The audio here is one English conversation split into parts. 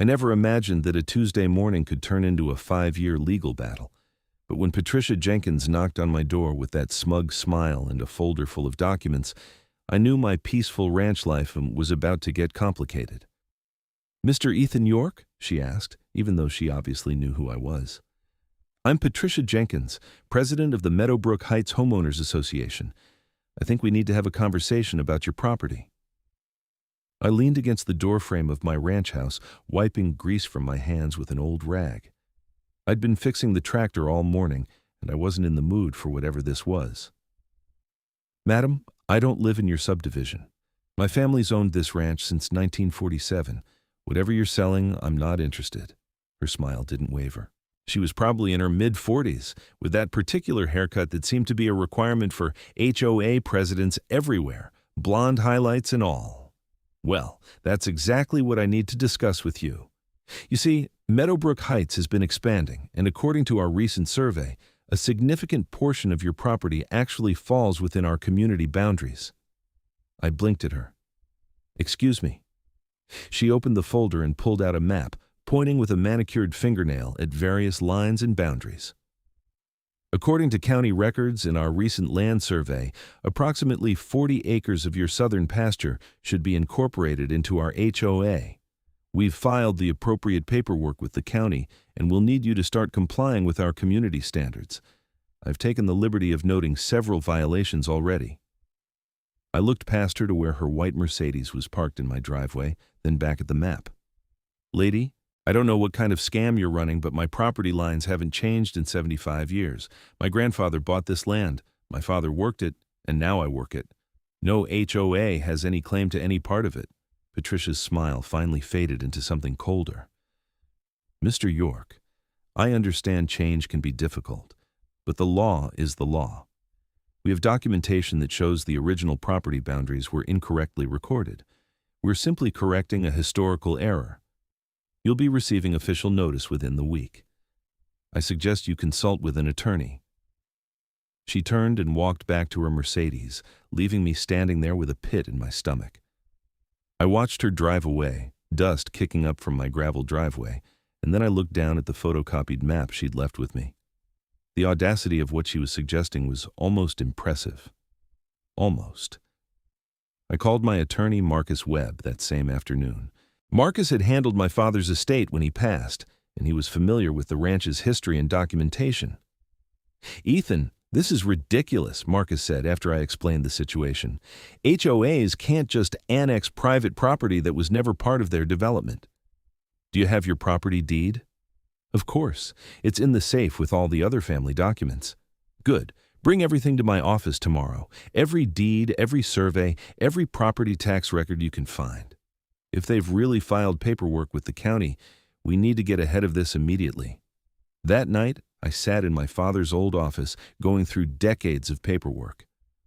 I never imagined that a Tuesday morning could turn into a 5-year legal battle. But when Patricia Jenkins knocked on my door with that smug smile and a folder full of documents, I knew my peaceful ranch life was about to get complicated. "Mr. Ethan York?" she asked, even though she obviously knew who I was. "I'm Patricia Jenkins, president of the Meadowbrook Heights Homeowners Association. I think we need to have a conversation about your property." I leaned against the doorframe of my ranch house, wiping grease from my hands with an old rag. I'd been fixing the tractor all morning, and I wasn't in the mood for whatever this was. "Madam, I don't live in your subdivision. My family's owned this ranch since 1947. Whatever you're selling, I'm not interested." Her smile didn't waver. She was probably in her mid-40s, with that particular haircut that seemed to be a requirement for HOA presidents everywhere, blonde highlights and all. "Well, that's exactly what I need to discuss with you. You see, Meadowbrook Heights has been expanding, and according to our recent survey, a significant portion of your property actually falls within our community boundaries." I blinked at her. "Excuse me." She opened the folder and pulled out a map, pointing with a manicured fingernail at various lines and boundaries. "According to county records in our recent land survey, approximately 40 acres of your southern pasture should be incorporated into our HOA. We've filed the appropriate paperwork with the county, and we'll need you to start complying with our community standards. I've taken the liberty of noting several violations already." I looked past her to where her white Mercedes was parked in my driveway, then back at the map. "Lady, I don't know what kind of scam you're running, but my property lines haven't changed in 75 years. My grandfather bought this land, my father worked it, and now I work it. No HOA has any claim to any part of it." Patricia's smile finally faded into something colder. "Mr. York, I understand change can be difficult, but the law is the law. We have documentation that shows the original property boundaries were incorrectly recorded. We're simply correcting a historical error. You'll be receiving official notice within the week. I suggest you consult with an attorney." She turned and walked back to her Mercedes, leaving me standing there with a pit in my stomach. I watched her drive away, dust kicking up from my gravel driveway, and then I looked down at the photocopied map she'd left with me. The audacity of what she was suggesting was almost impressive. Almost. I called my attorney, Marcus Webb, that same afternoon. Marcus had handled my father's estate when he passed, and he was familiar with the ranch's history and documentation. "Ethan, this is ridiculous," Marcus said after I explained the situation. "HOAs can't just annex private property that was never part of their development." "Do you have your property deed?" "Of course. It's in the safe with all the other family documents." "Good. Bring everything to my office tomorrow. Every deed, every survey, every property tax record you can find. If they've really filed paperwork with the county, we need to get ahead of this immediately." That night, I sat in my father's old office going through decades of paperwork.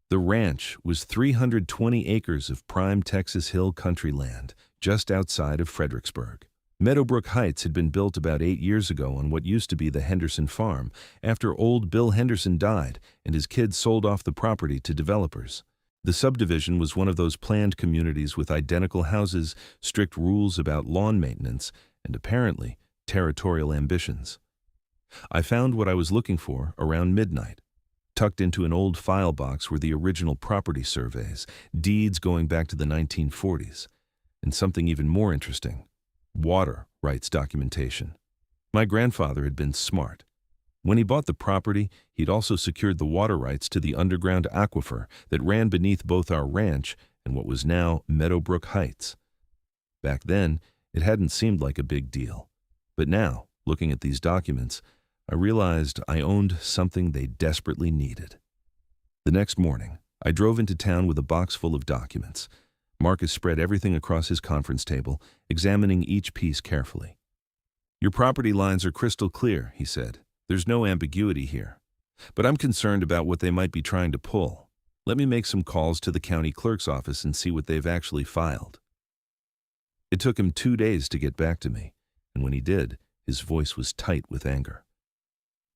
The ranch was 320 acres of prime Texas Hill country land, just outside of Fredericksburg. Meadowbrook Heights had been built about 8 years ago on what used to be the Henderson farm, after old Bill Henderson died and his kids sold off the property to developers. The subdivision was one of those planned communities with identical houses, strict rules about lawn maintenance, and apparently territorial ambitions. I found what I was looking for around midnight. Tucked into an old file box were the original property surveys, deeds going back to the 1940s, and something even more interesting: water rights documentation. My grandfather had been smart. When he bought the property, he'd also secured the water rights to the underground aquifer that ran beneath both our ranch and what was now Meadowbrook Heights. Back then, it hadn't seemed like a big deal. But now, looking at these documents, I realized I owned something they desperately needed. The next morning, I drove into town with a box full of documents. Marcus spread everything across his conference table, examining each piece carefully. "Your property lines are crystal clear," he said. "There's no ambiguity here. But I'm concerned about what they might be trying to pull. Let me make some calls to the county clerk's office and see what they've actually filed." It took him 2 days to get back to me, and when he did, his voice was tight with anger.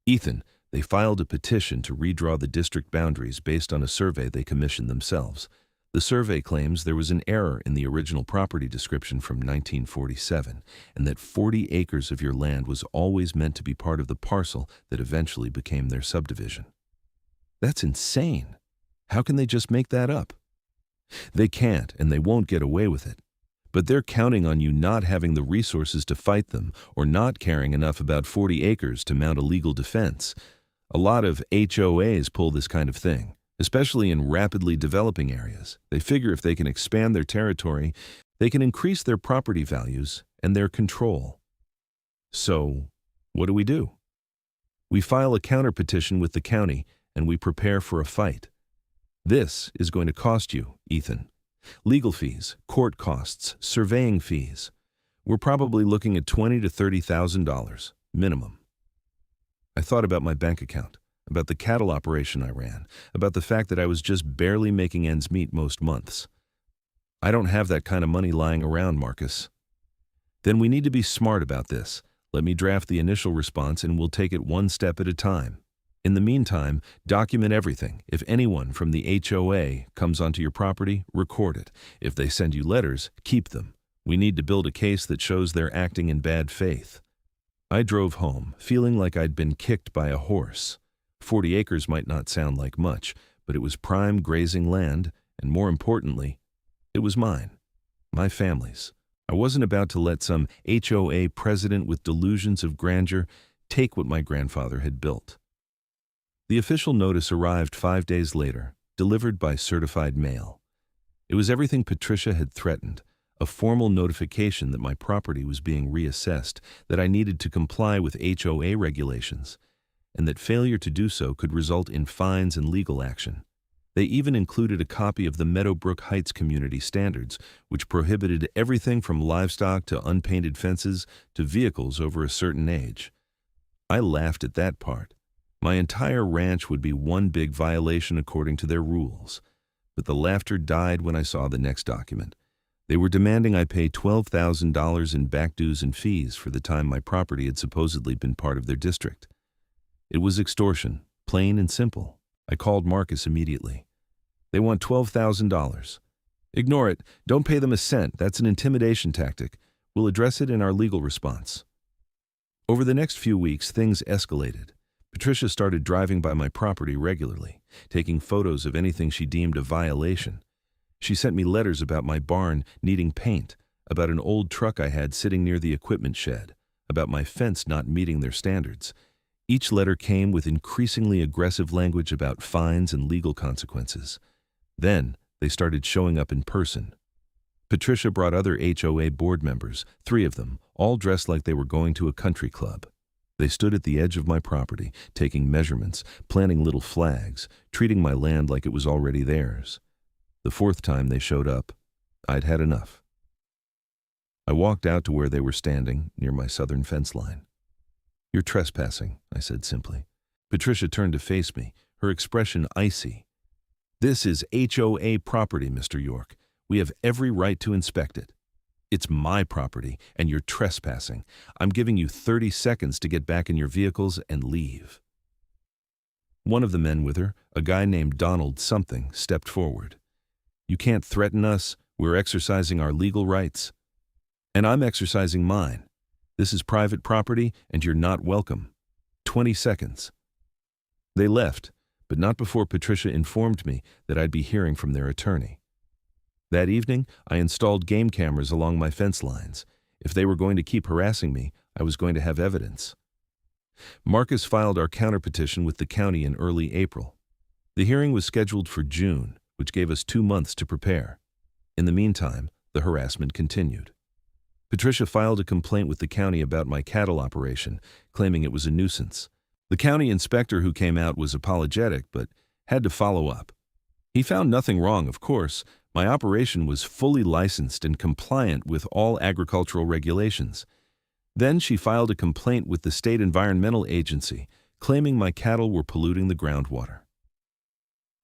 "Ethan, they filed a petition to redraw the district boundaries based on a survey they commissioned themselves. The survey claims there was an error in the original property description from 1947, and that 40 acres of your land was always meant to be part of the parcel that eventually became their subdivision. That's insane. How can they just make that up? They can't, and they won't get away with it. But they're counting on you not having the resources to fight them, or not caring enough about 40 acres to mount a legal defense. A lot of HOAs pull this kind of thing, especially in rapidly developing areas. They figure if they can expand their territory, they can increase their property values and their control. So, what do? We file a counterpetition with the county, and we prepare for a fight. This is going to cost you, Ethan. Legal fees, court costs, surveying fees. We're probably looking at $20,000 to $30,000, minimum. I thought about my bank account, about the cattle operation I ran, about the fact that I was just barely making ends meet most months. I don't have that kind of money lying around, Marcus. Then we need to be smart about this. Let me draft the initial response and we'll take it one step at a time. In the meantime, document everything. If anyone from the HOA comes onto your property, record it. If they send you letters, keep them. We need to build a case that shows they're acting in bad faith. I drove home, feeling like I'd been kicked by a horse. 40 acres might not sound like much, but it was prime grazing land, and more importantly, it was mine, my family's. I wasn't about to let some HOA president with delusions of grandeur take what my grandfather had built. The official notice arrived 5 days later, delivered by certified mail. It was everything Patricia had threatened, a formal notification that my property was being reassessed, that I needed to comply with HOA regulations, and that failure to do so could result in fines and legal action. They even included a copy of the Meadowbrook Heights Community Standards, which prohibited everything from livestock to unpainted fences to vehicles over a certain age. I laughed at that part. My entire ranch would be one big violation according to their rules. But the laughter died when I saw the next document. They were demanding I pay $12,000 in back dues and fees for the time my property had supposedly been part of their district. It was extortion, plain and simple. I called Marcus immediately. They want $12,000. Ignore it. Don't pay them a cent. That's an intimidation tactic. We'll address it in our legal response. Over the next few weeks, things escalated. Patricia started driving by my property regularly, taking photos of anything she deemed a violation. She sent me letters about my barn needing paint, about an old truck I had sitting near the equipment shed, about my fence not meeting their standards. Each letter came with increasingly aggressive language about fines and legal consequences. Then, they started showing up in person. Patricia brought other HOA board members, 3 of them, all dressed like they were going to a country club. They stood at the edge of my property, taking measurements, planting little flags, treating my land like it was already theirs. The 4th time they showed up, I'd had enough. I walked out to where they were standing, near my southern fence line. "You're trespassing," I said simply. Patricia turned to face me, her expression icy. "This is HOA property, Mr. York. We have every right to inspect it. It's my property, and you're trespassing. I'm giving you 30 seconds to get back in your vehicles and leave." One of the men with her, a guy named Donald something, stepped forward. "You can't threaten us. We're exercising our legal rights." "And I'm exercising mine. This is private property, and you're not welcome. 20 seconds. They left, but not before Patricia informed me that I'd be hearing from their attorney. That evening, I installed game cameras along my fence lines. If they were going to keep harassing me, I was going to have evidence. Marcus filed our counterpetition with the county in early April. The hearing was scheduled for June, which gave us 2 months to prepare. In the meantime, the harassment continued. Patricia filed a complaint with the county about my cattle operation, claiming it was a nuisance. The county inspector who came out was apologetic, but had to follow up. He found nothing wrong, of course. My operation was fully licensed and compliant with all agricultural regulations. Then she filed a complaint with the state environmental agency, claiming my cattle were polluting the groundwater.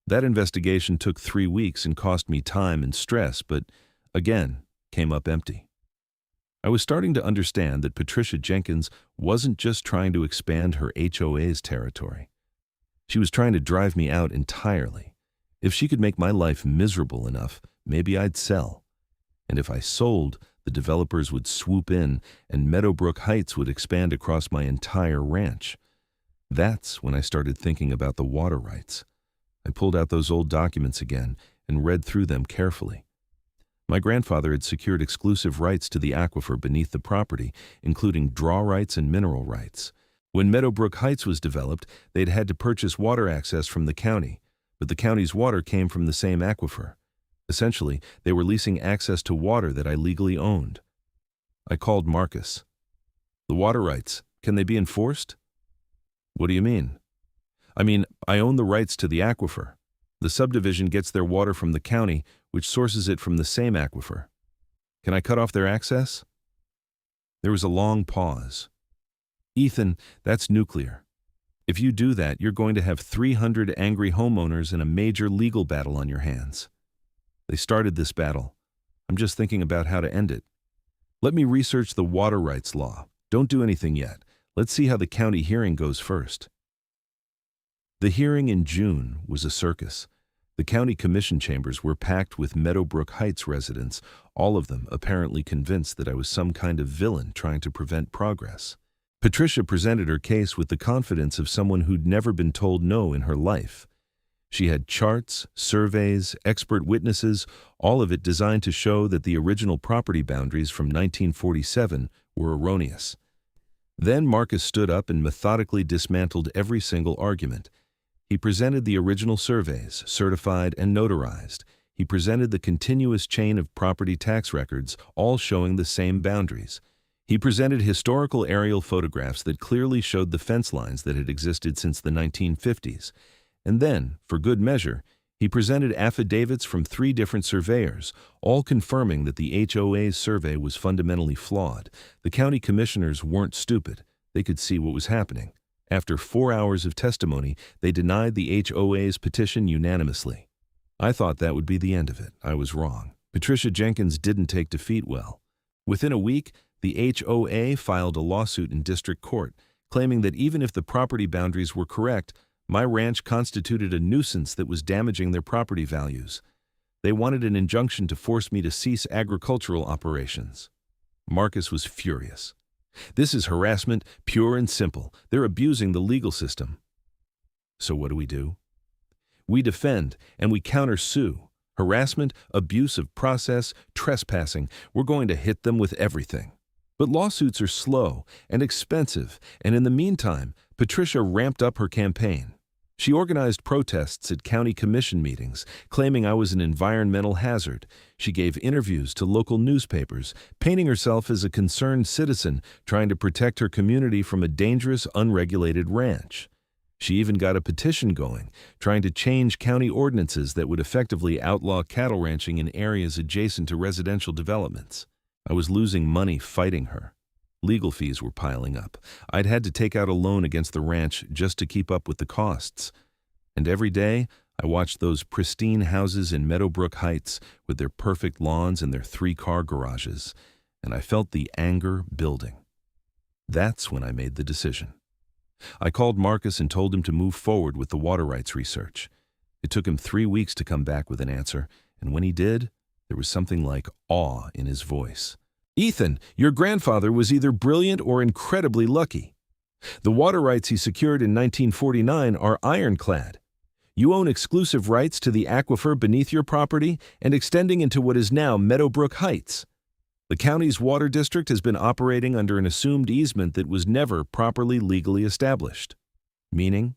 That investigation took 3 weeks and cost me time and stress, but again, came up empty. I was starting to understand that Patricia Jenkins wasn't just trying to expand her HOA's territory. She was trying to drive me out entirely. If she could make my life miserable enough, maybe I'd sell. And if I sold, the developers would swoop in and Meadowbrook Heights would expand across my entire ranch. That's when I started thinking about the water rights. I pulled out those old documents again and read through them carefully. My grandfather had secured exclusive rights to the aquifer beneath the property, including draw rights and mineral rights. When Meadowbrook Heights was developed, they'd had to purchase water access from the county, but the county's water came from the same aquifer. Essentially, they were leasing access to water that I legally owned. I called Marcus. The water rights, can they be enforced? What do you mean? I own the rights to the aquifer. The subdivision gets their water from the county, which sources it from the same aquifer. Can I cut off their access? There was a long pause. Ethan, that's nuclear. If you do that, you're going to have 300 angry homeowners and a major legal battle on your hands. They started this battle. I'm just thinking about how to end it. Let me research the water rights law. Don't do anything yet. Let's see how the county hearing goes first. The hearing in June was a circus. The county commission chambers were packed with Meadowbrook Heights residents, all of them apparently convinced that I was some kind of villain trying to prevent progress. Patricia presented her case with the confidence of someone who'd never been told no in her life. She had charts, surveys, expert witnesses, all of it designed to show that the original property boundaries from 1947 were erroneous. Then Marcus stood up and methodically dismantled every single argument. He presented the original surveys, certified and notarized. He presented the continuous chain of property tax records, all showing the same boundaries. He presented historical aerial photographs that clearly showed the fence lines that had existed since the 1950s. And then, for good measure, he presented affidavits from 3 different surveyors, all confirming that the HOA's survey was fundamentally flawed. The county commissioners weren't stupid. They could see what was happening. After 4 hours of testimony, they denied the HOA's petition unanimously. I thought that would be the end of it. I was wrong. Patricia Jenkins didn't take defeat well. Within a week, the HOA filed a lawsuit in district court, claiming that even if the property boundaries were correct, my ranch constituted a nuisance that was damaging their property values. They wanted an injunction to force me to cease agricultural operations. Marcus was furious. This is harassment, pure and simple. They're abusing the legal system. So what do? We defend and we counter-sue. Harassment, abuse of process, trespassing. We're going to hit them with everything. But lawsuits are slow and expensive, and in the meantime, Patricia ramped up her campaign. She organized protests at county commission meetings, claiming I was an environmental hazard. She gave interviews to local newspapers, painting herself as a concerned citizen trying to protect her community from a dangerous, unregulated ranch. She even got a petition going, trying to change county ordinances that would effectively outlaw cattle ranching in areas adjacent to residential developments. I was losing money fighting her. Legal fees were piling up. I'd had to take out a loan against the ranch just to keep up with the costs. And every day, I watched those pristine houses in Meadowbrook Heights with their perfect lawns and their 3-car garages, and I felt the anger building. That's when I made the decision. I called Marcus and told him to move forward with the water rights research. It took him 3 weeks to come back with an answer, and when he did, there was something like awe in his voice. Ethan, your grandfather was either brilliant or incredibly lucky. The water rights he secured in 1949 are ironclad. You own exclusive rights to the aquifer beneath your property and extending into what is now Meadowbrook Heights. The county's water district has been operating under an assumed easement that was never properly legally established. Meaning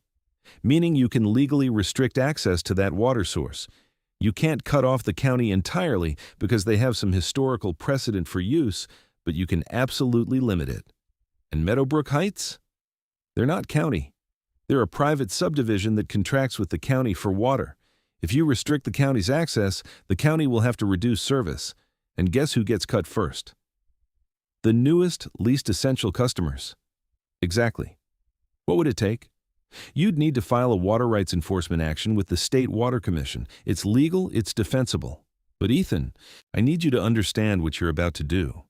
you can legally restrict access to that water source. You can't cut off the county entirely because they have some historical precedent for use, but you can absolutely limit it. And Meadowbrook Heights? They're not county. They're a private subdivision that contracts with the county for water. If you restrict the county's access, the county will have to reduce service. And guess who gets cut first? The newest, least essential customers. Exactly. What would it take? You'd need to file a water rights enforcement action with the State Water Commission. It's legal, it's defensible. But Ethan, I need you to understand what you're about to do.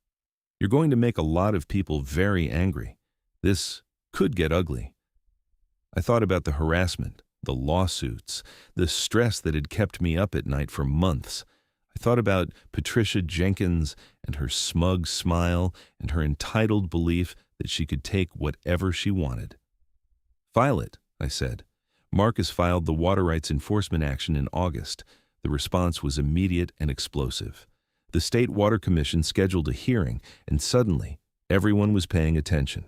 You're going to make a lot of people very angry. This could get ugly. I thought about the harassment, The lawsuits, the stress that had kept me up at night for months. I thought about Patricia Jenkins and her smug smile and her entitled belief that she could take whatever she wanted. "File it," I said. Marcus filed the water rights enforcement action in August. The response was immediate and explosive. The State Water Commission scheduled a hearing, and suddenly, everyone was paying attention.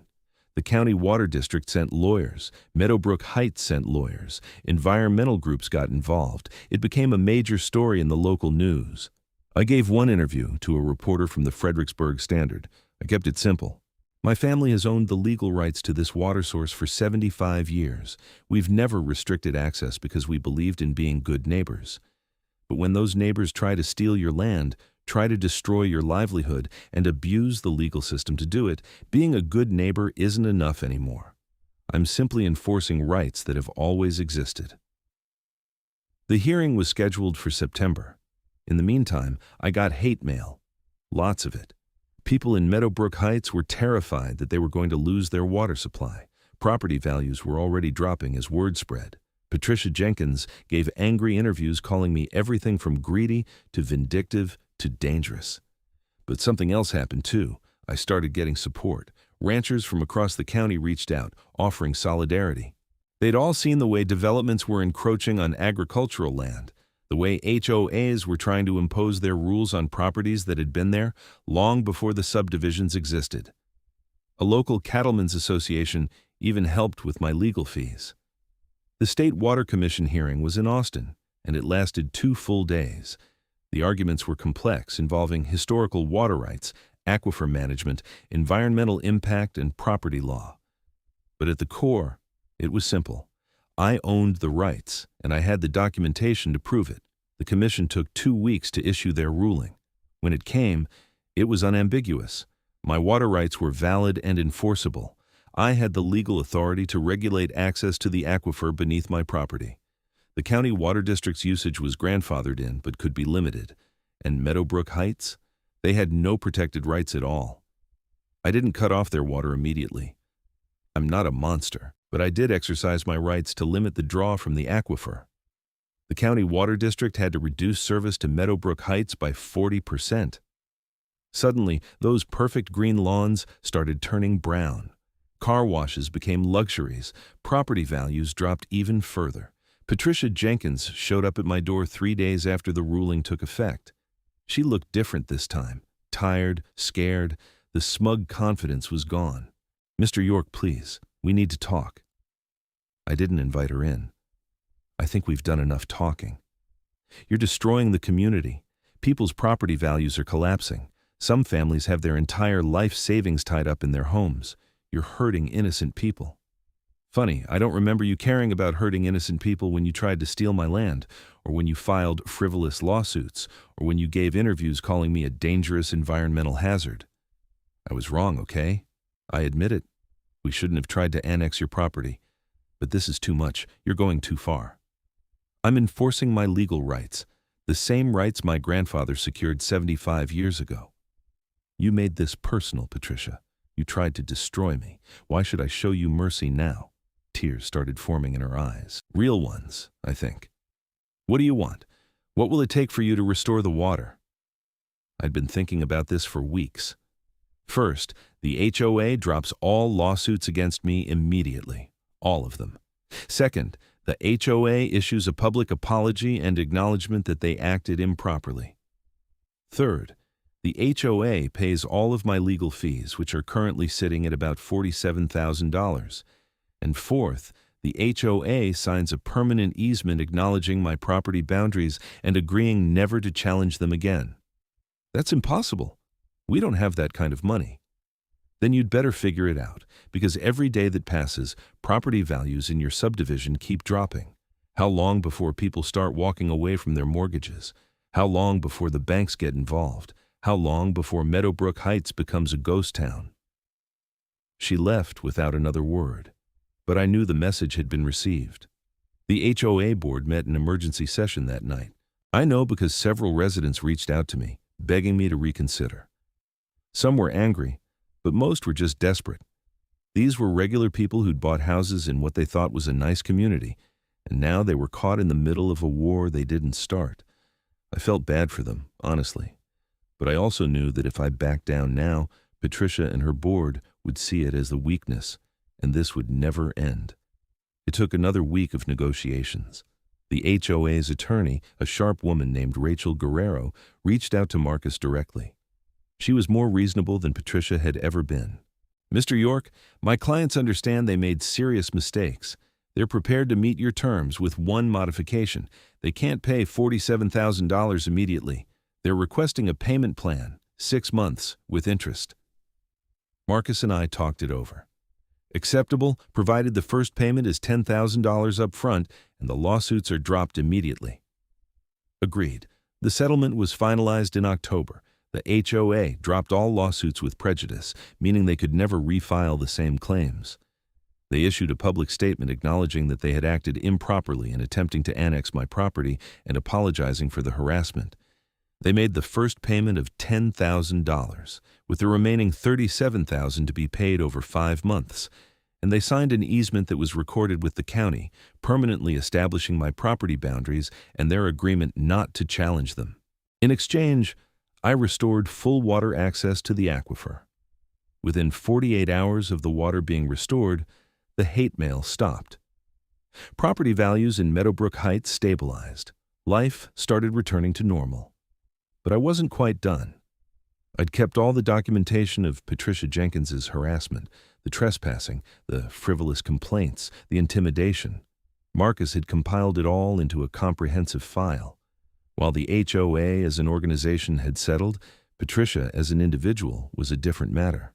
The County Water District sent lawyers. Meadowbrook Heights sent lawyers. Environmental groups got involved. It became a major story in the local news. I gave one interview to a reporter from the Fredericksburg Standard. I kept it simple. "My family has owned the legal rights to this water source for 75 years. We've never restricted access because we believed in being good neighbors. But when those neighbors try to steal your land, try to destroy your livelihood, and abuse the legal system to do it, being a good neighbor isn't enough anymore. I'm simply enforcing rights that have always existed." The hearing was scheduled for September. In the meantime, I got hate mail. Lots of it. People in Meadowbrook Heights were terrified that they were going to lose their water supply. Property values were already dropping as word spread. Patricia Jenkins gave angry interviews calling me everything from greedy to vindictive to dangerous. But something else happened too. I started getting support. Ranchers from across the county reached out, offering solidarity. They'd all seen the way developments were encroaching on agricultural land, the way HOAs were trying to impose their rules on properties that had been there long before the subdivisions existed. A local cattlemen's association even helped with my legal fees. The State Water Commission hearing was in Austin, and it lasted 2 full days. The arguments were complex, involving historical water rights, aquifer management, environmental impact, and property law. But at the core, it was simple. I owned the rights, and I had the documentation to prove it. The commission took 2 weeks to issue their ruling. When it came, it was unambiguous. My water rights were valid and enforceable. I had the legal authority to regulate access to the aquifer beneath my property. The county water district's usage was grandfathered in, but could be limited. And Meadowbrook Heights? They had no protected rights at all. I didn't cut off their water immediately. I'm not a monster, but I did exercise my rights to limit the draw from the aquifer. The county water district had to reduce service to Meadowbrook Heights by 40%. Suddenly, those perfect green lawns started turning brown. Car washes became luxuries. Property values dropped even further. Patricia Jenkins showed up at my door 3 days after the ruling took effect. She looked different this time. Tired, scared. The smug confidence was gone. "Mr. York, please, we need to talk." I didn't invite her in. "I think we've done enough talking. You're destroying the community. People's property values are collapsing. Some families have their entire life savings tied up in their homes. You're hurting innocent people. Funny, I don't remember you caring about hurting innocent people when you tried to steal my land, or when you filed frivolous lawsuits, or when you gave interviews calling me a dangerous environmental hazard. I was wrong, okay? I admit it. We shouldn't have tried to annex your property. But this is too much. You're going too far. I'm enforcing my legal rights, the same rights my grandfather secured 75 years ago. You made this personal, Patricia. You tried to destroy me. Why should I show you mercy now?" Tears started forming in her eyes. Real ones, I think. "What do you want? What will it take for you to restore the water?" I'd been thinking about this for weeks. First, the HOA drops all lawsuits against me immediately. All of them. Second, the HOA issues a public apology and acknowledgement that they acted improperly. Third, the HOA pays all of my legal fees, which are currently sitting at about $47,000. And fourth, the HOA signs a permanent easement acknowledging my property boundaries and agreeing never to challenge them again. That's impossible. We don't have that kind of money. Then you'd better figure it out, because every day that passes, property values in your subdivision keep dropping. How long before people start walking away from their mortgages? How long before the banks get involved? How long before Meadowbrook Heights becomes a ghost town? She left without another word, but I knew the message had been received. The HOA board met in emergency session that night. I know because several residents reached out to me, begging me to reconsider. Some were angry, but most were just desperate. These were regular people who'd bought houses in what they thought was a nice community, and now they were caught in the middle of a war they didn't start. I felt bad for them, honestly. But I also knew that if I backed down now, Patricia and her board would see it as a weakness, and this would never end. It took another week of negotiations. The HOA's attorney, a sharp woman named Rachel Guerrero, reached out to Marcus directly. She was more reasonable than Patricia had ever been. "Mr. York, my clients understand they made serious mistakes. They're prepared to meet your terms with one modification. They can't pay $47,000 immediately. They're requesting a payment plan, 6 months, with interest." Marcus and I talked it over. Acceptable, provided the first payment is $10,000 up front and the lawsuits are dropped immediately. Agreed. The settlement was finalized in October. The HOA dropped all lawsuits with prejudice, meaning they could never refile the same claims. They issued a public statement acknowledging that they had acted improperly in attempting to annex my property and apologizing for the harassment. They made the first payment of $10,000, with the remaining $37,000 to be paid over 5 months, and they signed an easement that was recorded with the county, permanently establishing my property boundaries and their agreement not to challenge them. In exchange, I restored full water access to the aquifer. Within 48 hours of the water being restored, the hate mail stopped. Property values in Meadowbrook Heights stabilized. Life started returning to normal. But I wasn't quite done. I'd kept all the documentation of Patricia Jenkins's harassment, the trespassing, the frivolous complaints, the intimidation. Marcus had compiled it all into a comprehensive file. While the HOA as an organization had settled, Patricia as an individual was a different matter.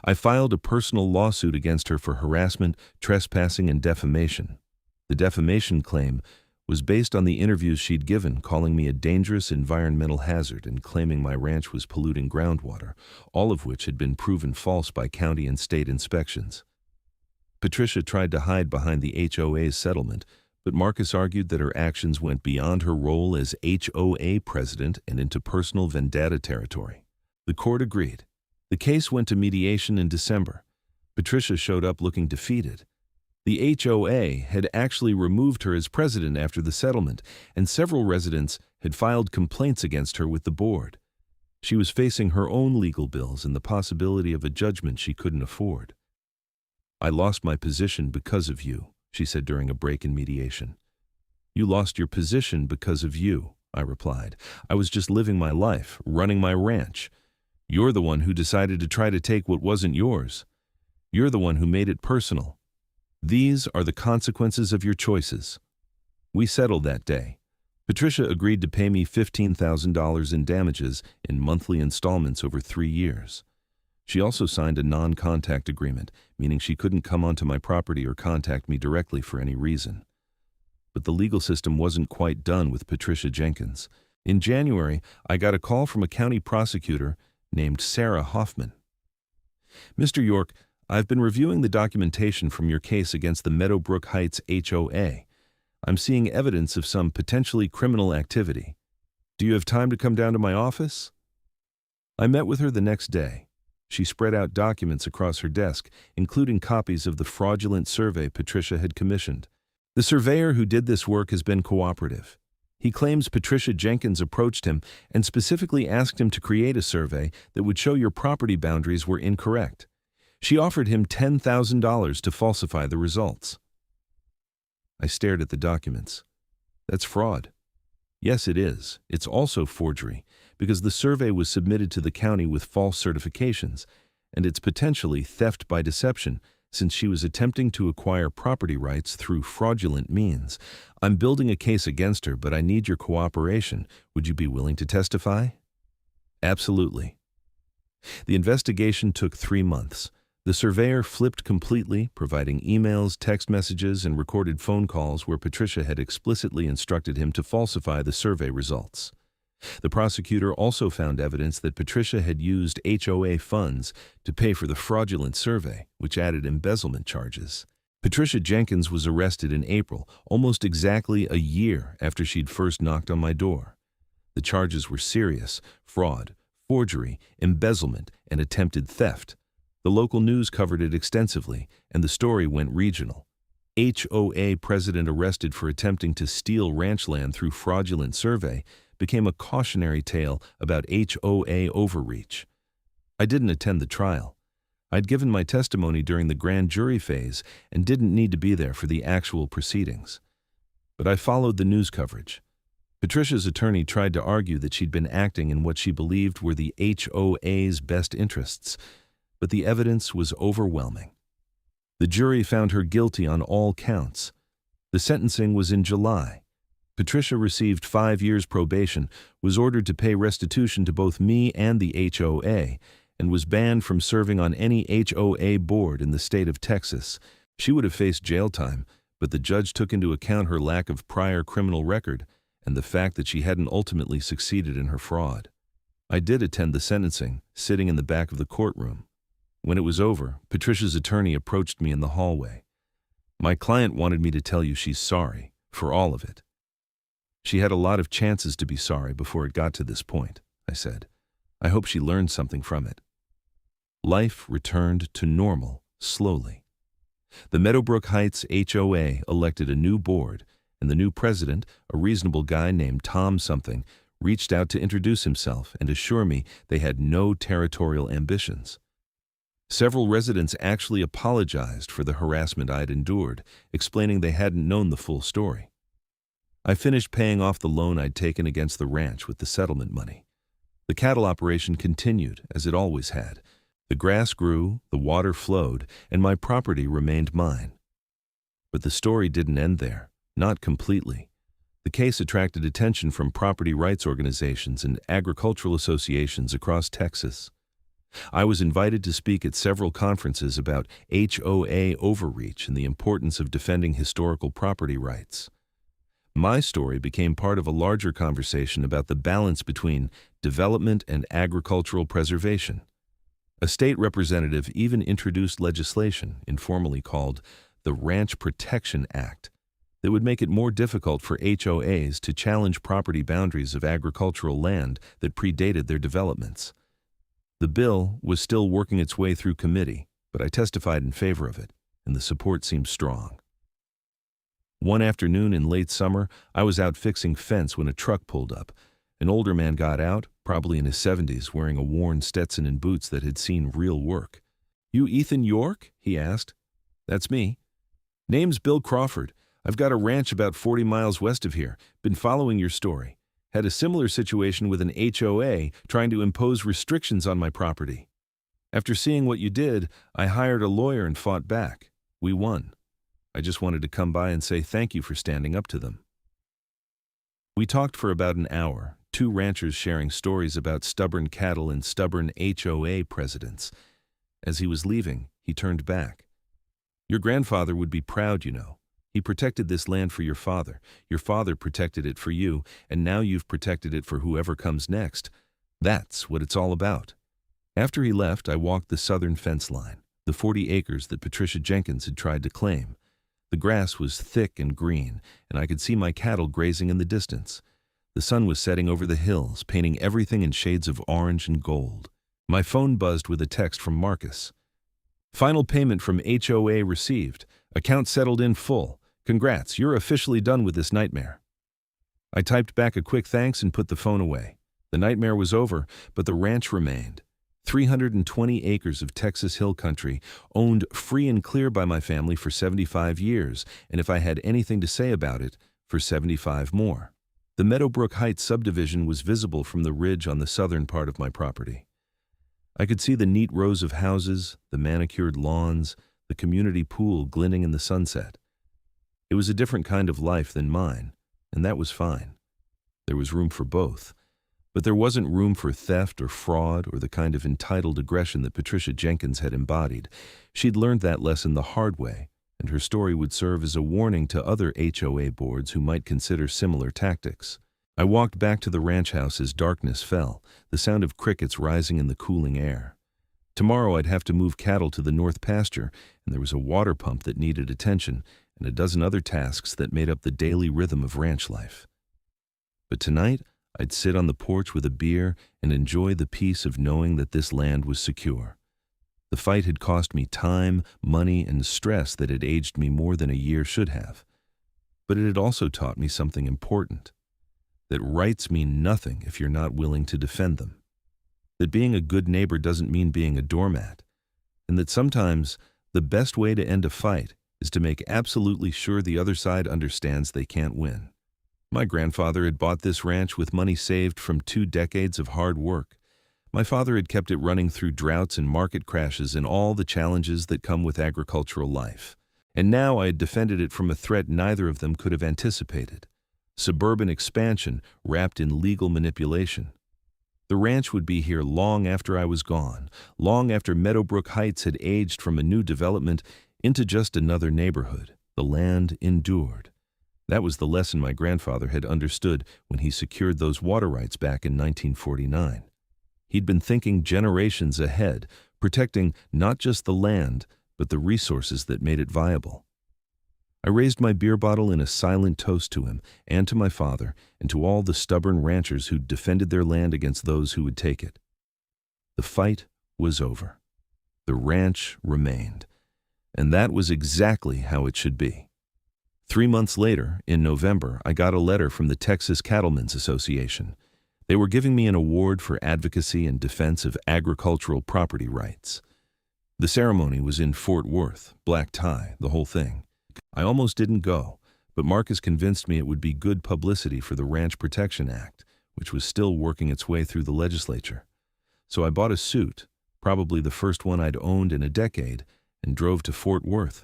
I filed a personal lawsuit against her for harassment, trespassing, and defamation. The defamation claim was based on the interviews she'd given, calling me a dangerous environmental hazard and claiming my ranch was polluting groundwater, all of which had been proven false by county and state inspections. Patricia tried to hide behind the HOA's settlement, but Marcus argued that her actions went beyond her role as HOA president and into personal vendetta territory. The court agreed. The case went to mediation in December. Patricia showed up looking defeated. The HOA had actually removed her as president after the settlement, and several residents had filed complaints against her with the board. She was facing her own legal bills and the possibility of a judgment she couldn't afford. "I lost my position because of you," she said during a break in mediation. "You lost your position because of you," I replied. "I was just living my life, running my ranch. You're the one who decided to try to take what wasn't yours. You're the one who made it personal. These are the consequences of your choices." We settled that day. Patricia agreed to pay me $15,000 in damages in monthly installments over 3 years. She also signed a non-contact agreement, meaning she couldn't come onto my property or contact me directly for any reason. But the legal system wasn't quite done with Patricia Jenkins. In January, I got a call from a county prosecutor named Sarah Hoffman. "Mr. York, I've been reviewing the documentation from your case against the Meadowbrook Heights HOA. I'm seeing evidence of some potentially criminal activity. Do you have time to come down to my office?" I met with her the next day. She spread out documents across her desk, including copies of the fraudulent survey Patricia had commissioned. The surveyor who did this work has been cooperative. He claims Patricia Jenkins approached him and specifically asked him to create a survey that would show your property boundaries were incorrect. She offered him $10,000 to falsify the results. I stared at the documents. That's fraud. Yes, it is. It's also forgery, because the survey was submitted to the county with false certifications, and it's potentially theft by deception, since she was attempting to acquire property rights through fraudulent means. I'm building a case against her, but I need your cooperation. Would you be willing to testify? Absolutely. The investigation took 3 months. The surveyor flipped completely, providing emails, text messages, and recorded phone calls where Patricia had explicitly instructed him to falsify the survey results. The prosecutor also found evidence that Patricia had used HOA funds to pay for the fraudulent survey, which added embezzlement charges. Patricia Jenkins was arrested in April, almost exactly a year after she'd first knocked on my door. The charges were serious: fraud, forgery, embezzlement, and attempted theft. The local news covered it extensively, and the story went regional. HOA president arrested for attempting to steal ranch land through fraudulent survey became a cautionary tale about HOA overreach. I didn't attend the trial. I'd given my testimony during the grand jury phase and didn't need to be there for the actual proceedings. But I followed the news coverage. Patricia's attorney tried to argue that she'd been acting in what she believed were the HOA's best interests, but the evidence was overwhelming. The jury found her guilty on all counts. The sentencing was in July. Patricia received 5 years probation, was ordered to pay restitution to both me and the HOA, and was banned from serving on any HOA board in the state of Texas. She would have faced jail time, but the judge took into account her lack of prior criminal record and the fact that she hadn't ultimately succeeded in her fraud. I did attend the sentencing, sitting in the back of the courtroom. When it was over, Patricia's attorney approached me in the hallway. "My client wanted me to tell you she's sorry for all of it." "She had a lot of chances to be sorry before it got to this point," I said. "I hope she learned something from it." Life returned to normal, slowly. The Meadowbrook Heights HOA elected a new board, and the new president, a reasonable guy named Tom something, reached out to introduce himself and assure me they had no territorial ambitions. Several residents actually apologized for the harassment I'd endured, explaining they hadn't known the full story. I finished paying off the loan I'd taken against the ranch with the settlement money. The cattle operation continued, as it always had. The grass grew, the water flowed, and my property remained mine. But the story didn't end there, not completely. The case attracted attention from property rights organizations and agricultural associations across Texas. I was invited to speak at several conferences about HOA overreach and the importance of defending historical property rights. My story became part of a larger conversation about the balance between development and agricultural preservation. A state representative even introduced legislation, informally called the Ranch Protection Act, that would make it more difficult for HOAs to challenge property boundaries of agricultural land that predated their developments. The bill was still working its way through committee, but I testified in favor of it, and the support seemed strong. One afternoon in late summer, I was out fixing fence when a truck pulled up. An older man got out, probably in his 70s, wearing a worn Stetson and boots that had seen real work. "You Ethan York?" he asked. "That's me." "Name's Bill Crawford. I've got a ranch about 40 miles west of here. Been following your story. Had a similar situation with an HOA trying to impose restrictions on my property. After seeing what you did, I hired a lawyer and fought back. We won. I just wanted to come by and say thank you for standing up to them." We talked for about an hour, two ranchers sharing stories about stubborn cattle and stubborn HOA presidents. As he was leaving, he turned back. "Your grandfather would be proud, you know. He protected this land for your father protected it for you, and now you've protected it for whoever comes next. That's what it's all about." After he left, I walked the southern fence line, the 40 acres that Patricia Jenkins had tried to claim. The grass was thick and green, and I could see my cattle grazing in the distance. The sun was setting over the hills, painting everything in shades of orange and gold. My phone buzzed with a text from Marcus. "Final payment from HOA received. Account settled in full. Congrats, you're officially done with this nightmare." I typed back a quick thanks and put the phone away. The nightmare was over, but the ranch remained. 320 acres of Texas hill country, owned free and clear by my family for 75 years, and if I had anything to say about it, for 75 more. The Meadowbrook Heights subdivision was visible from the ridge on the southern part of my property. I could see the neat rows of houses, the manicured lawns, the community pool glinting in the sunset. It was a different kind of life than mine, and that was fine. There was room for both. But there wasn't room for theft or fraud or the kind of entitled aggression that Patricia Jenkins had embodied. She'd learned that lesson the hard way, and her story would serve as a warning to other HOA boards who might consider similar tactics. I walked back to the ranch house as darkness fell, the sound of crickets rising in the cooling air. Tomorrow I'd have to move cattle to the north pasture, and there was a water pump that needed attention, and a dozen other tasks that made up the daily rhythm of ranch life. But tonight, I'd sit on the porch with a beer and enjoy the peace of knowing that this land was secure. The fight had cost me time, money, and stress that had aged me more than a year should have. But it had also taught me something important: that rights mean nothing if you're not willing to defend them. That being a good neighbor doesn't mean being a doormat. And that sometimes the best way to end a fight is to make absolutely sure the other side understands they can't win. My grandfather had bought this ranch with money saved from 2 decades of hard work. My father had kept it running through droughts and market crashes and all the challenges that come with agricultural life. And now I had defended it from a threat neither of them could have anticipated: suburban expansion wrapped in legal manipulation. The ranch would be here long after I was gone, long after Meadowbrook Heights had aged from a new development into just another neighborhood. The land endured. That was the lesson my grandfather had understood when he secured those water rights back in 1949. He'd been thinking generations ahead, protecting not just the land, but the resources that made it viable. I raised my beer bottle in a silent toast to him and to my father and to all the stubborn ranchers who'd defended their land against those who would take it. The fight was over. The ranch remained. And that was exactly how it should be. 3 months later, in November, I got a letter from the Texas Cattlemen's Association. They were giving me an award for advocacy and defense of agricultural property rights. The ceremony was in Fort Worth, black tie, the whole thing. I almost didn't go, but Marcus convinced me it would be good publicity for the Ranch Protection Act, which was still working its way through the legislature. So I bought a suit, probably the first one I'd owned in a decade, and drove to Fort Worth.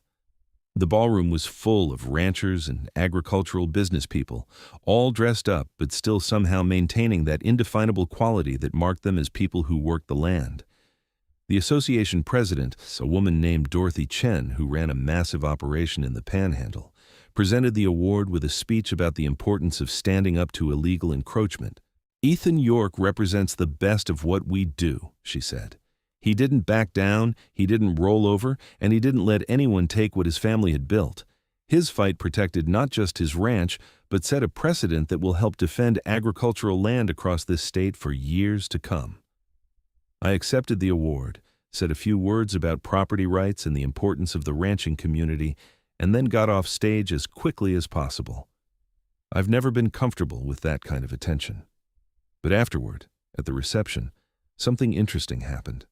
The ballroom was full of ranchers and agricultural business people, all dressed up but still somehow maintaining that indefinable quality that marked them as people who worked the land. The association president, a woman named Dorothy Chen, who ran a massive operation in the Panhandle, presented the award with a speech about the importance of standing up to illegal encroachment. "Ethan York represents the best of what we do," she said. "He didn't back down, he didn't roll over, and he didn't let anyone take what his family had built. His fight protected not just his ranch, but set a precedent that will help defend agricultural land across this state for years to come." I accepted the award, said a few words about property rights and the importance of the ranching community, and then got off stage as quickly as possible. I've never been comfortable with that kind of attention. But afterward, at the reception, something interesting happened.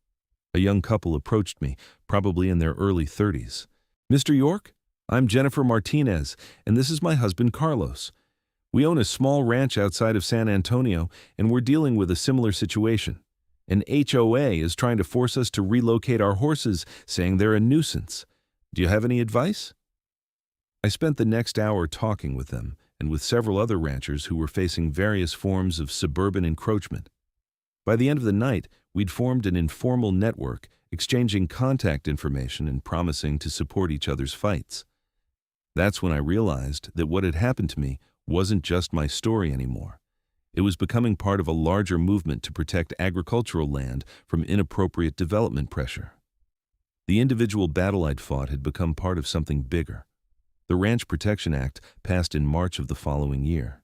A young couple approached me, probably in their early 30s. "Mr. York, I'm Jennifer Martinez, and this is my husband Carlos. We own a small ranch outside of San Antonio, and we're dealing with a similar situation. An HOA is trying to force us to relocate our horses, saying they're a nuisance. Do you have any advice?" I spent the next hour talking with them and with several other ranchers who were facing various forms of suburban encroachment. By the end of the night, we'd formed an informal network, exchanging contact information and promising to support each other's fights. That's when I realized that what had happened to me wasn't just my story anymore. It was becoming part of a larger movement to protect agricultural land from inappropriate development pressure. The individual battle I'd fought had become part of something bigger. The Ranch Protection Act passed in March of the following year.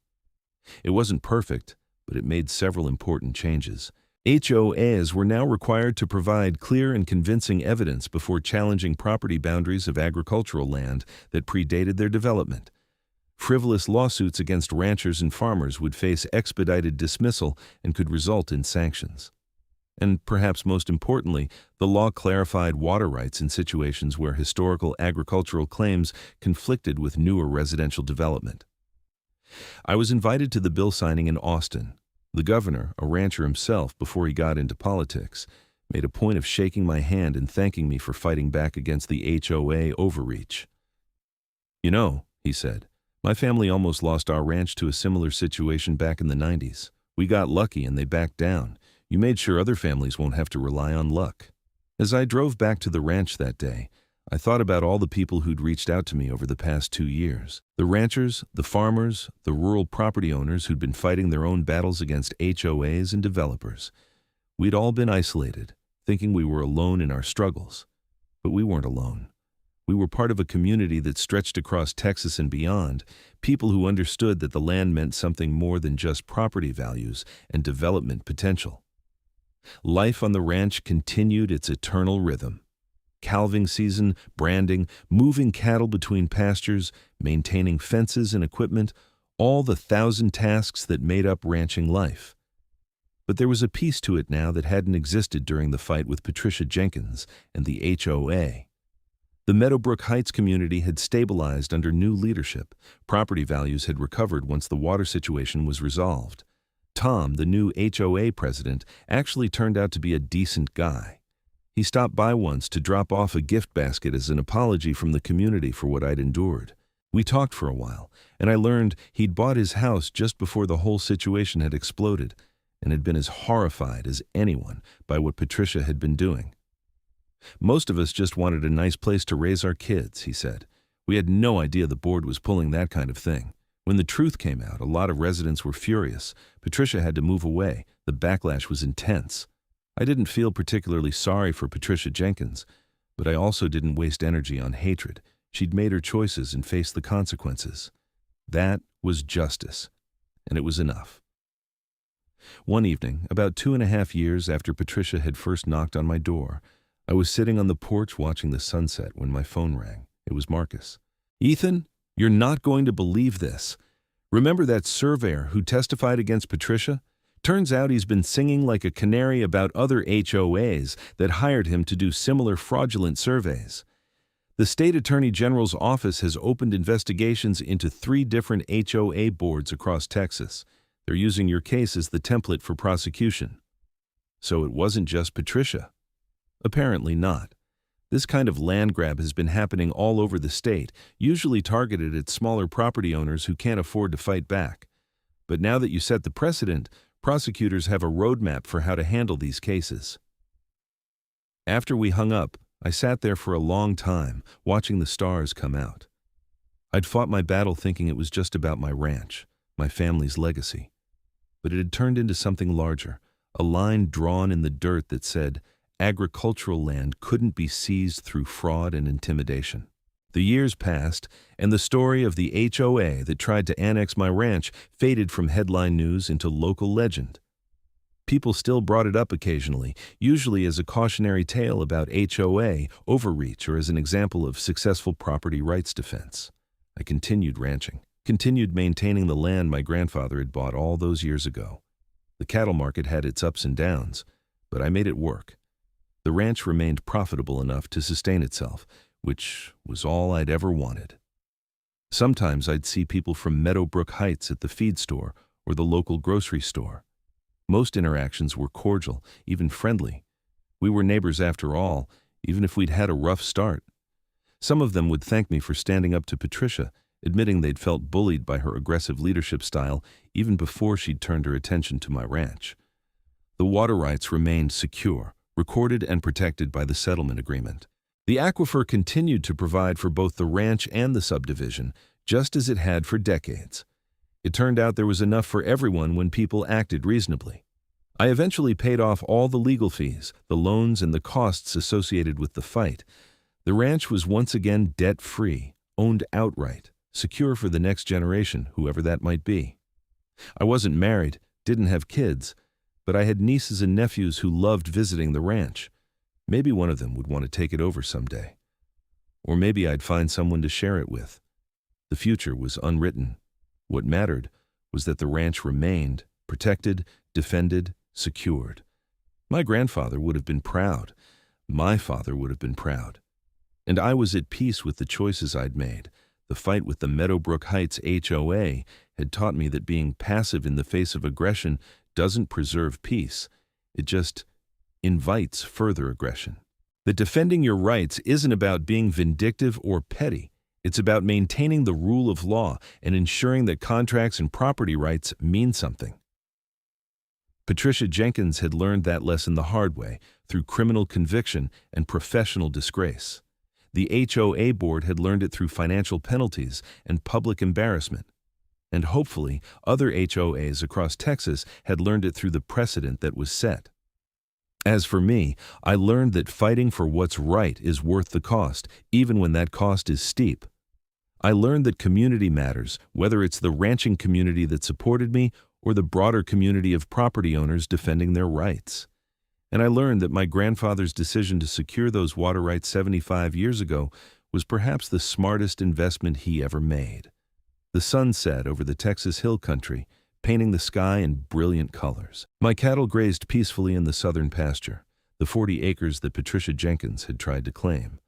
It wasn't perfect, but it made several important changes. HOAs were now required to provide clear and convincing evidence before challenging property boundaries of agricultural land that predated their development. Frivolous lawsuits against ranchers and farmers would face expedited dismissal and could result in sanctions. And perhaps most importantly, the law clarified water rights in situations where historical agricultural claims conflicted with newer residential development. I was invited to the bill signing in Austin. The governor, a rancher himself before he got into politics, made a point of shaking my hand and thanking me for fighting back against the HOA overreach. "You know," he said, "my family almost lost our ranch to a similar situation back in the 90s. We got lucky and they backed down. You made sure other families won't have to rely on luck." As I drove back to the ranch that day, I thought about all the people who'd reached out to me over the past 2 years. The ranchers, the farmers, the rural property owners who'd been fighting their own battles against HOAs and developers. We'd all been isolated, thinking we were alone in our struggles. But we weren't alone. We were part of a community that stretched across Texas and beyond, people who understood that the land meant something more than just property values and development potential. Life on the ranch continued its eternal rhythm. Calving season, branding, moving cattle between pastures, maintaining fences and equipment, all the 1,000 tasks that made up ranching life. But there was a piece to it now that hadn't existed during the fight with Patricia Jenkins and the HOA. The Meadowbrook Heights community had stabilized under new leadership. Property values had recovered once the water situation was resolved. Tom, the new HOA president, actually turned out to be a decent guy. He stopped by once to drop off a gift basket as an apology from the community for what I'd endured. We talked for a while, and I learned he'd bought his house just before the whole situation had exploded, and had been as horrified as anyone by what Patricia had been doing. Most of us just wanted a nice place to raise our kids, he said. We had no idea the board was pulling that kind of thing. When the truth came out, a lot of residents were furious. Patricia had to move away. The backlash was intense. I didn't feel particularly sorry for Patricia Jenkins, but I also didn't waste energy on hatred. She'd made her choices and faced the consequences. That was justice, and it was enough. One evening, about 2.5 years after Patricia had first knocked on my door, I was sitting on the porch watching the sunset when my phone rang. It was Marcus. "Ethan, you're not going to believe this. Remember that surveyor who testified against Patricia? Turns out he's been singing like a canary about other HOAs that hired him to do similar fraudulent surveys. The state attorney general's office has opened investigations into 3 different HOA boards across Texas. They're using your case as the template for prosecution." So it wasn't just Patricia. Apparently not. This kind of land grab has been happening all over the state, usually targeted at smaller property owners who can't afford to fight back. But now that you set the precedent, prosecutors have a roadmap for how to handle these cases. After we hung up, I sat there for a long time, watching the stars come out. I'd fought my battle thinking it was just about my ranch, my family's legacy. But it had turned into something larger, a line drawn in the dirt that said, agricultural land couldn't be seized through fraud and intimidation. The years passed, and the story of the HOA that tried to annex my ranch faded from headline news into local legend. People still brought it up occasionally, usually as a cautionary tale about HOA overreach or as an example of successful property rights defense. I continued ranching, continued maintaining the land my grandfather had bought all those years ago. The cattle market had its ups and downs, but I made it work. The ranch remained profitable enough to sustain itself, which was all I'd ever wanted. Sometimes I'd see people from Meadowbrook Heights at the feed store or the local grocery store. Most interactions were cordial, even friendly. We were neighbors after all, even if we'd had a rough start. Some of them would thank me for standing up to Patricia, admitting they'd felt bullied by her aggressive leadership style even before she'd turned her attention to my ranch. The water rights remained secure, recorded and protected by the settlement agreement. The aquifer continued to provide for both the ranch and the subdivision, just as it had for decades. It turned out there was enough for everyone when people acted reasonably. I eventually paid off all the legal fees, the loans, and the costs associated with the fight. The ranch was once again debt-free, owned outright, secure for the next generation, whoever that might be. I wasn't married, didn't have kids, but I had nieces and nephews who loved visiting the ranch. Maybe one of them would want to take it over someday. Or maybe I'd find someone to share it with. The future was unwritten. What mattered was that the ranch remained protected, defended, secured. My grandfather would have been proud. My father would have been proud. And I was at peace with the choices I'd made. The fight with the Meadowbrook Heights HOA had taught me that being passive in the face of aggression doesn't preserve peace. It just invites further aggression. That defending your rights isn't about being vindictive or petty. It's about maintaining the rule of law and ensuring that contracts and property rights mean something. Patricia Jenkins had learned that lesson the hard way, through criminal conviction and professional disgrace. The HOA board had learned it through financial penalties and public embarrassment. And hopefully, other HOAs across Texas had learned it through the precedent that was set. As for me, I learned that fighting for what's right is worth the cost, even when that cost is steep. I learned that community matters, whether it's the ranching community that supported me or the broader community of property owners defending their rights. And I learned that my grandfather's decision to secure those water rights 75 years ago was perhaps the smartest investment he ever made. The sun set over the Texas hill country, painting the sky in brilliant colors. My cattle grazed peacefully in the southern pasture, the 40 acres that Patricia Jenkins had tried to claim.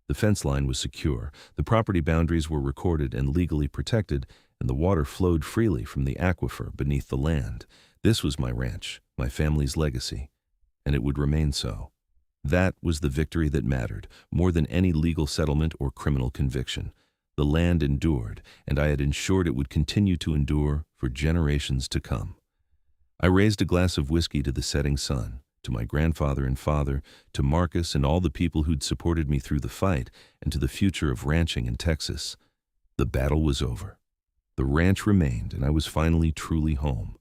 The fence line was secure, the property boundaries were recorded and legally protected, and the water flowed freely from the aquifer beneath the land. This was my ranch, my family's legacy, and it would remain so. That was the victory that mattered, more than any legal settlement or criminal conviction. The land endured, and I had ensured it would continue to endure for generations to come. I raised a glass of whiskey to the setting sun, to my grandfather and father, to Marcus and all the people who'd supported me through the fight, and to the future of ranching in Texas. The battle was over. The ranch remained, and I was finally truly home.